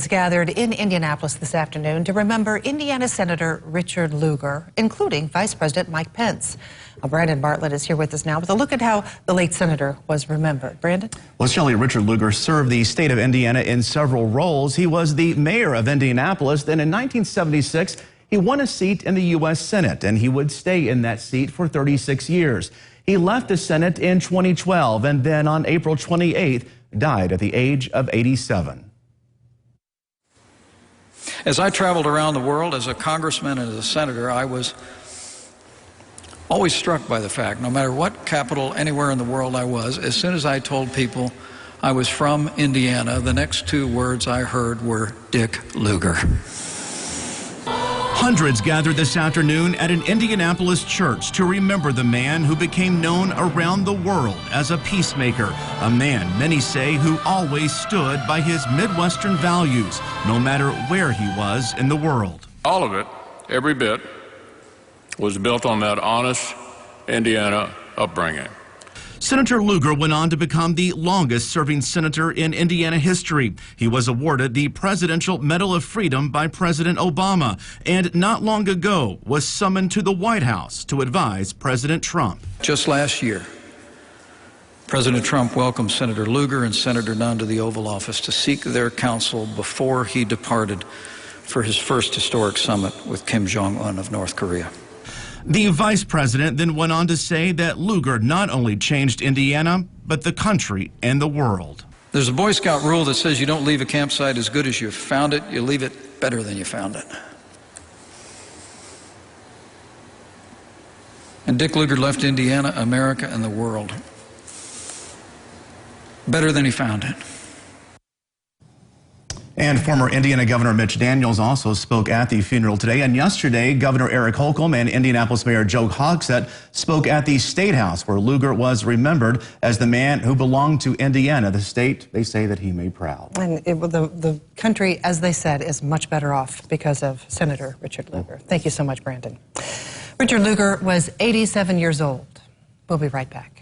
Hundreds gathered in Indianapolis this afternoon to remember Indiana Senator Richard Lugar, including Vice President Mike Pence. Brandon Bartlett is here with us now with a look at how the late senator was remembered. Brandon? Well, Shelley, Richard Lugar served the state of Indiana in several roles. He was the mayor of Indianapolis. Then in 1976, he won a seat in the U.S. Senate, and he would stay in that seat for 36 years. He left the Senate in 2012, and then on April 28th, died at the age of 87. As I traveled around the world as a congressman and as a senator, I was always struck by the fact, no matter what capital anywhere in the world I was, as soon as I told people I was from Indiana, the next two words I heard were Dick Lugar. Hundreds gathered this afternoon at an Indianapolis church to remember the man who became known around the world as a peacemaker, a man, many say, who always stood by his Midwestern values, no matter where he was in the world. All of it, every bit, was built on that honest Indiana upbringing. Senator Lugar went on to become the longest-serving senator in Indiana history. He was awarded the Presidential Medal of Freedom by President Obama, and not long ago was summoned to the White House to advise President Trump. Just last year, President Trump welcomed Senator Lugar and Senator Nunn to the Oval Office to seek their counsel before he departed for his first historic summit with Kim Jong-un of North Korea. The vice president then went on to say that Lugar not only changed Indiana, but the country and the world. There's a Boy Scout rule that says you don't leave a campsite as good as you found it, you leave it better than you found it. And Dick Lugar left Indiana, America, and the world better than he found it. And former Indiana Governor Mitch Daniels also spoke at the funeral today. And yesterday, Governor Eric Holcomb and Indianapolis Mayor Joe Hogsett spoke at the State House, where Lugar was remembered as the man who belonged to Indiana, the state they say that he made proud. And the country, as they said, is much better off because of Senator Richard Lugar. Thank you so much, Brandon. Richard Lugar was 87 years old. We'll be right back.